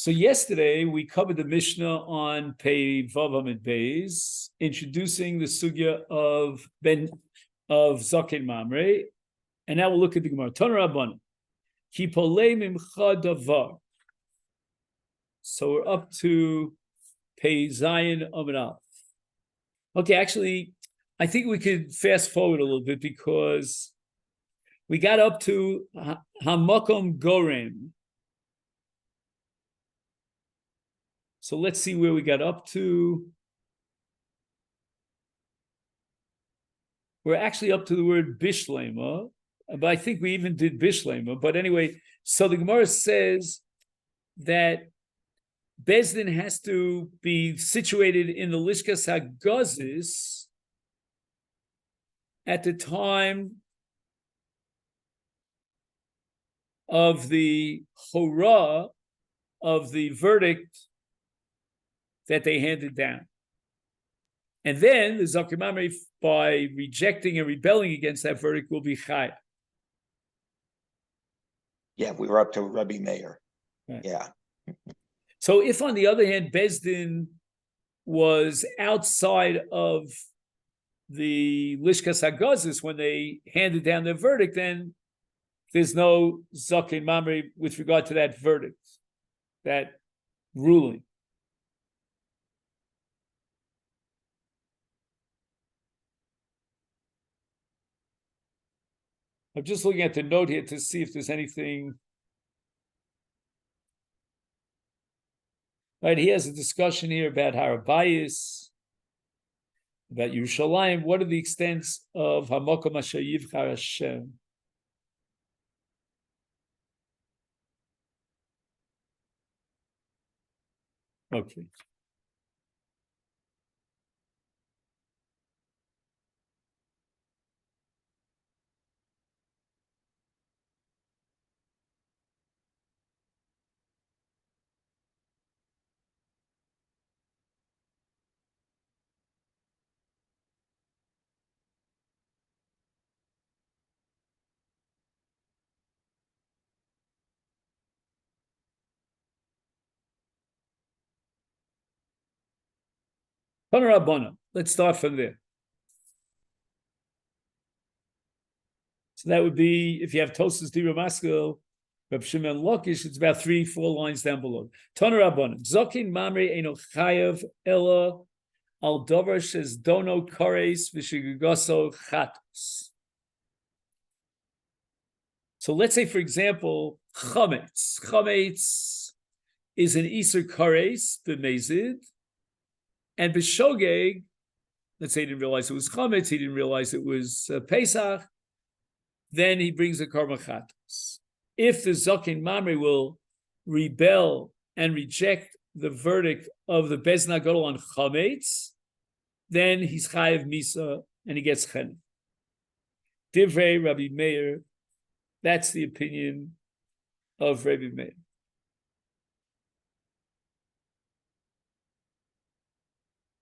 So yesterday we covered the Mishnah on Pei Vav Amid Beis, introducing the sugya of Zaken Mamre, and now we'll look at the Gemara. Tana Rabbanan, Ki polei mimcha davar. So we're up to Pei Zayin Amid Aleph. Okay, actually, I think we could fast forward a little bit because we got up to Hamakom Gorem. So let's see where we got up to. We're actually up to the word Bishlema, but I think we even did Bishlema. But anyway, so the Gemara says that Bezdin has to be situated in the Lishkas HaGazis at the time of the Hora of the verdict that they handed down. And then the Zaken Mamre, by rejecting and rebelling against that verdict, will be Chai. Yeah, we were up to Rabbi Meir. Right. Yeah. So if, on the other hand, Bezdin was outside of the Lishkas HaGazis when they handed down their verdict, then there's no Zaken Mamre with regard to that verdict, that ruling. I'm just looking at the note here to see if there's anything. Right, he has a discussion here about Harabayis, about Yerushalayim. What are the extents of Hamakom Asher Yivchar Hashem? Okay. Let's start from there. So that would be, if you have Tosas Dira Maskil, Reb Shimon Lakish, it's about 3-4 lines down below. Tana Rabbanan, Zaken Mamre Eino Chayav Ella Al Dover Shes Dono Kores V'Shigagoso Chatos. So let's say, for example, Chametz. Chametz is an Iser Kores b'Mezid, and b'Shogeg, let's say he didn't realize it was Chametz, he didn't realize it was Pesach, then he brings a Karma Chatos. If the Zaken Mamre will rebel and reject the verdict of the Bezdin HaGadol on Chametz, then he's Chayav Misa and he gets Chen. Divrei Rabbi Meir, that's the opinion of Rabbi Meir.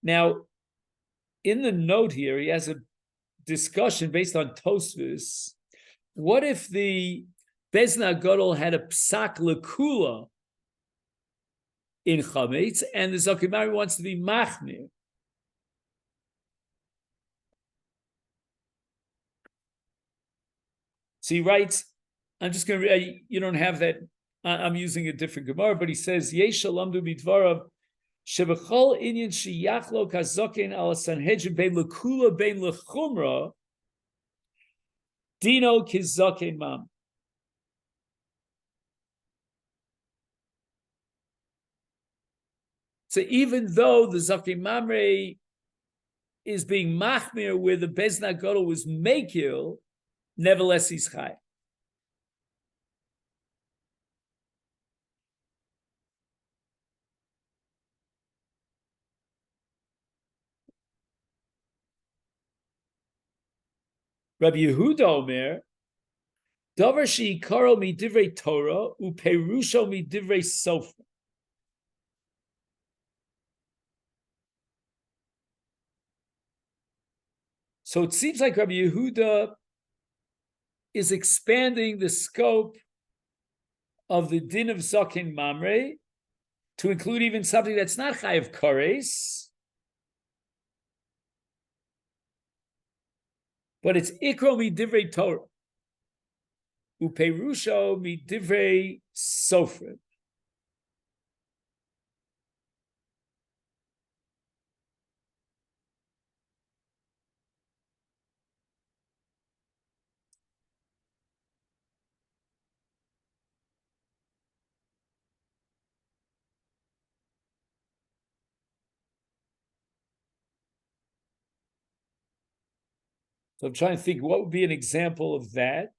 Now, in the note here, he has a discussion based on Tosfos. What if the Bezdin HaGadol had a psak lekula in Chametz, and the Zaken Mamre wants to be machmir? So he writes, I'm just going to, you don't have that, I'm using a different Gemara, but he says, Yesh alamdu bidvarav, shebechol inyan sheyachlo kazoken al Sanhedrin bein lekula bein lechumra, dino kizoken mam. So even though the Zaken Mamre is being machmir where the Bezdin HaGadol was mekil, nevertheless he's chai. Rabbi Yehuda Omer, Davar she'ikaro midivrei Torah uperusho midivrei Sofer. So it seems like Rabbi Yehuda is expanding the scope of the din of Zaken Mamre to include even something that's not chayav kares, but it's ikro midivrei Torah, uperusho midivrei sofrim. So I'm trying to think what would be an example of that.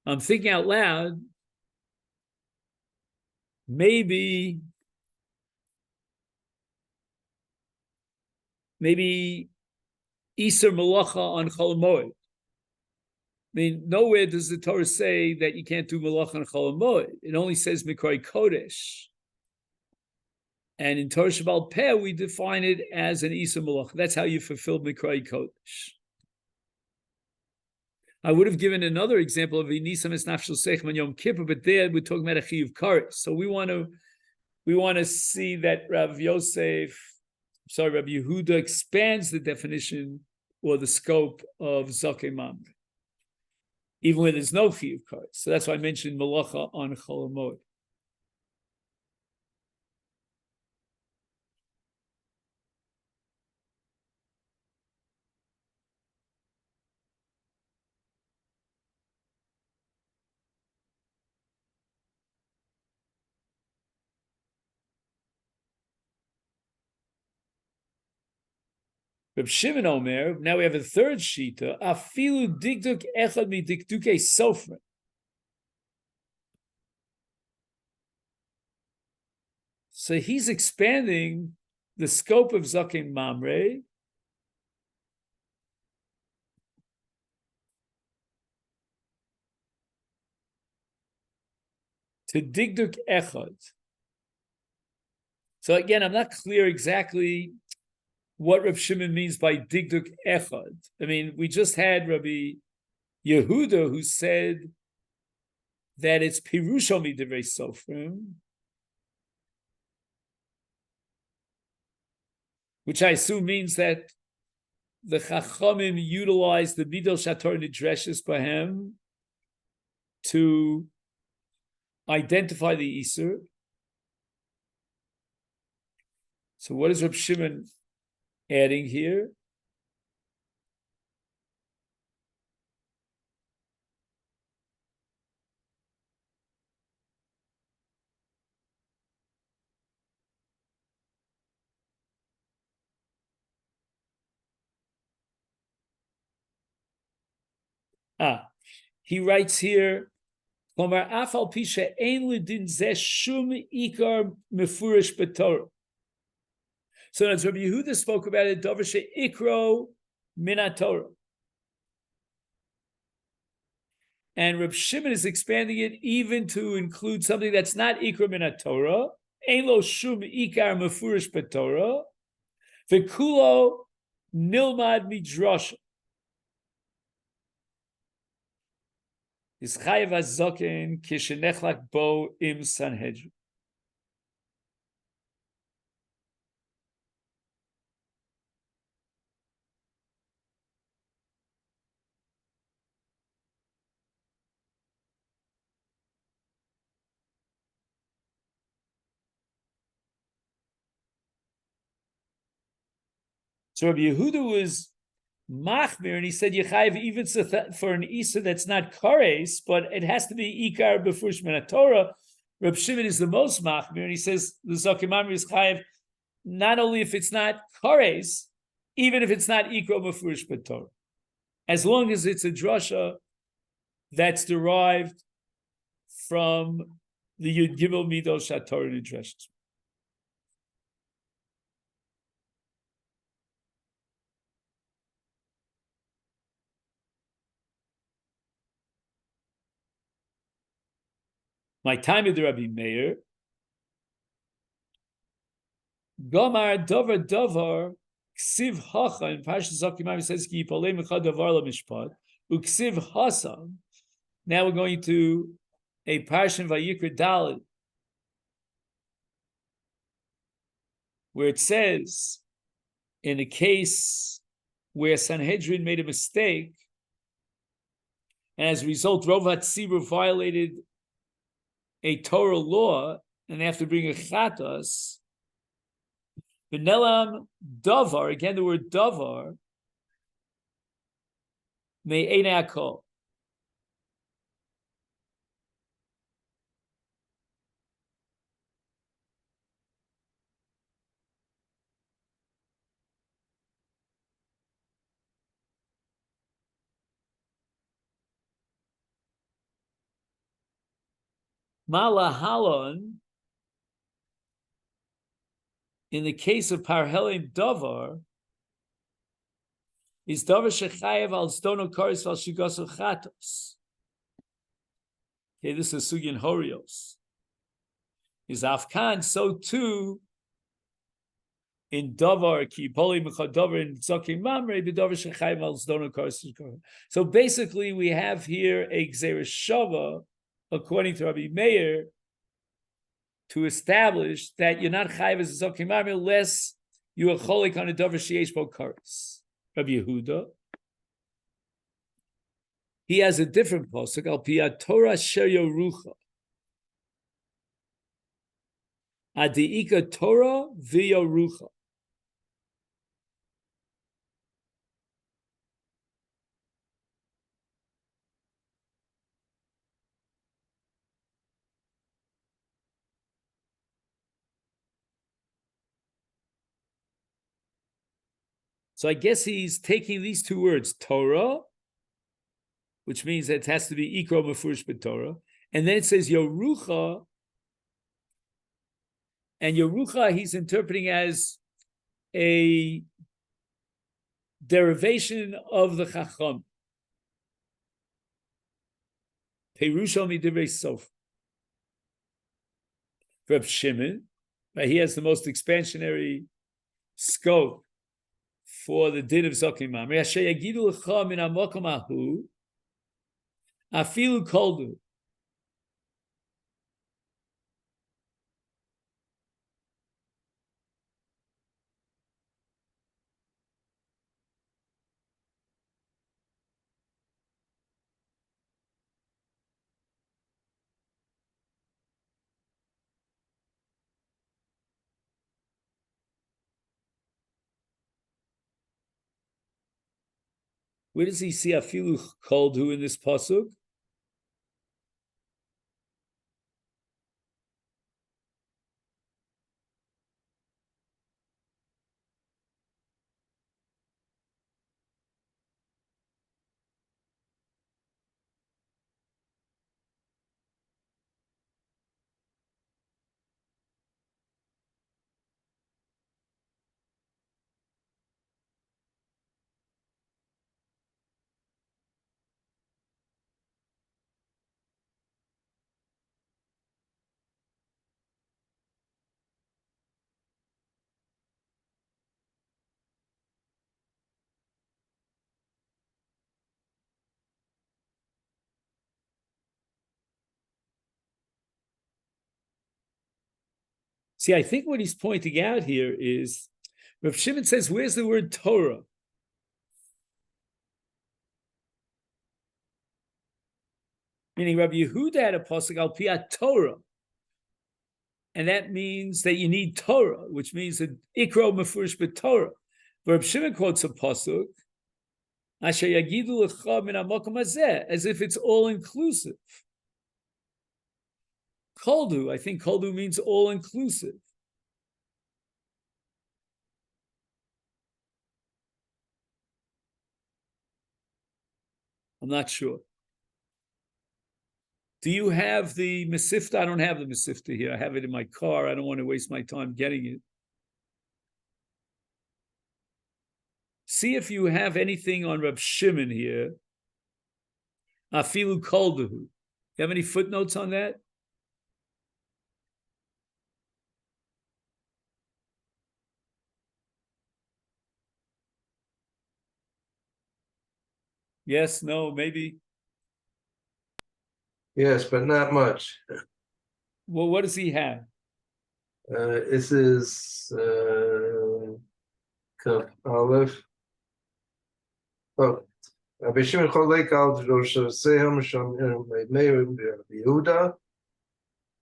I'm thinking out loud. Maybe Iser Malacha on Chol Hamoed. I mean, nowhere does the Torah say that you can't do Malacha on Chol Hamoed. It only says Mikroi Kodesh. And in Torah Shabbal Peh, we define it as an Iser Malacha. That's how you fulfill Mikroi Kodesh. I would have given another example of Inisam es Nafshel Seichem on Yom Kippur, but there we're talking about a Chiyuv Kares. So we want to see that Rabbi Yehuda expands the definition or the scope of Zakei Mamre, even when there's no Chiyuv Kares. So that's why I mentioned Malacha on Chol Hamoed. Reb Shimon Omer, now we have a third shita, afilu dikduk echad mi dikduke sofrim. So he's expanding the scope of Zaken Mamre to dikduk echad. So again, I'm not clear exactly what Reb Shimon means by digduk echad. I mean, we just had Rabbi Yehuda who said that it's pirusho midivrei sofrim, which I assume means that the Chachamim utilized the midol shator nidreshes bahem to identify the Isur. So what is Reb Shimon adding here? He writes here, so now Rabbi Yehuda spoke about it, Davar she'ikro min haTorah. And Reb Shimon is expanding it even to include something that's not ikra min haTorah. Ein lo shum ikar mefurish b'Torah. V'kulo nilmad midrash. Is chayav hazoken kishenechlak bo im Sanhedrin. So Rabbi Yehuda was machmir, and he said Yechayev even for an Isa that's not kares, but it has to be ikar b'fush min Torah. Reb Shimon is the most machmir, and he says the Zaken Mamre is chayev not only if it's not kares, even if it's not ikar b'fush min Torah, as long as it's a drasha that's derived from the Yud Gimel Midol Shator Nidreshes. My time with the Rabbi Meir, Gomar Dover Dover Ksiv Hacha in Parshas Zakimami says Ki Yipolei Micha Davar LaMishpat Uksiv Hasam. Now we're going to a Parshan Vayikra Dalet, where it says, in a case where Sanhedrin made a mistake, and as a result, Rov HaTzibur violated a Torah law, and they have to bring a chatas. V'nelam davar, again the word davar, me'enei hakol. Malahalon, in the case of parhelim davar, is davar shechayev al zdono koris val shigaso chatos. Okay, this is Sugin Horios. Is Afkan, so too in davar ki poli mechadavar in zakim mamre b'davar shechayev al zdono koris. So basically, we have here a gzeira shava, according to Rabbi Meir, to establish that you're not chayiv as a zakim mamre unless you are cholik on a davar sheyesh bo koris. Rabbi Yehuda, he has a different posuk, al pi Torah sher yorucha. Adiika Torah v'yorucha. So I guess he's taking these two words, Torah, which means that it has to be ikro mefurish b'Torah, and then it says yorucha, and yorucha he's interpreting as a derivation of the chacham. Perusha midivrei sof. Reb Shimon, he has the most expansionary scope for the din of Zokim Mamre. Asher yagidu lecha min hamokom ahu, afilu koldu. Where does he see afilu koldu in this pasuk? See, I think what he's pointing out here is, Rav Shimon says, where's the word Torah? Meaning Rabbi Yehuda had a pasuk al pi Torah, and that means that you need Torah, which means that ikro mefurish b'Torah. But Rabbi Shimon quotes a pasuk, asher yagidu lecha min hamokom hazeh, as if it's all inclusive. Koldu, I think koldu means all inclusive. I'm not sure. Do you have the Masechet? I don't have the Masechet here. I have it in my car. I don't want to waste my time getting it. See if you have anything on Reb Shimon here. Afilu koldu. You have any footnotes on that? Yes, no, maybe. Yes, but not much. Well, what does he have? This is Kaf Aleph. Oh, Rabbi Shimon Cholek al Rosh Sehem Sham Meir Yehuda.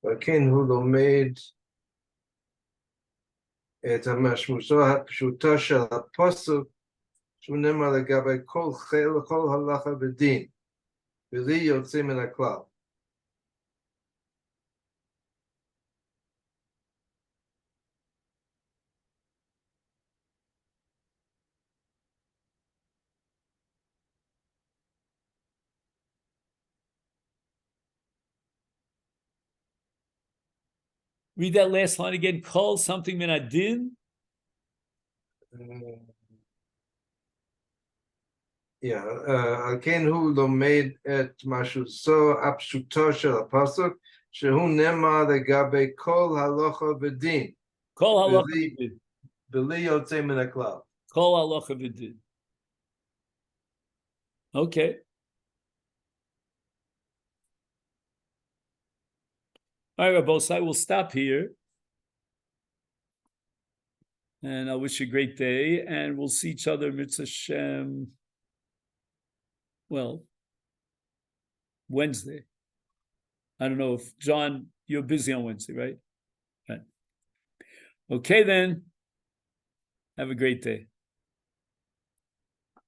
וכן הוא לומד את המשמעותו הפשוטה של הפסוק שהוא נאמר לגבי כל חיל וכל הלכה ודין, בלי יוצא מן הכלל. Read that last line again. Call something min adin. על כן הוא לומד את משמעותו הפשוטה של הפסוק, שהוא נאמר לגבי כל הלכה ודין. Call halacha v'din. בלי יוצא מן הכלל. Call halacha v'din. Okay. All right, Rabbosai, we'll stop here. And I wish you a great day. And we'll see each other, Mitzvah Shem. Well, Wednesday. I don't know if, John, you're busy on Wednesday, right? Right. Okay, then. Have a great day.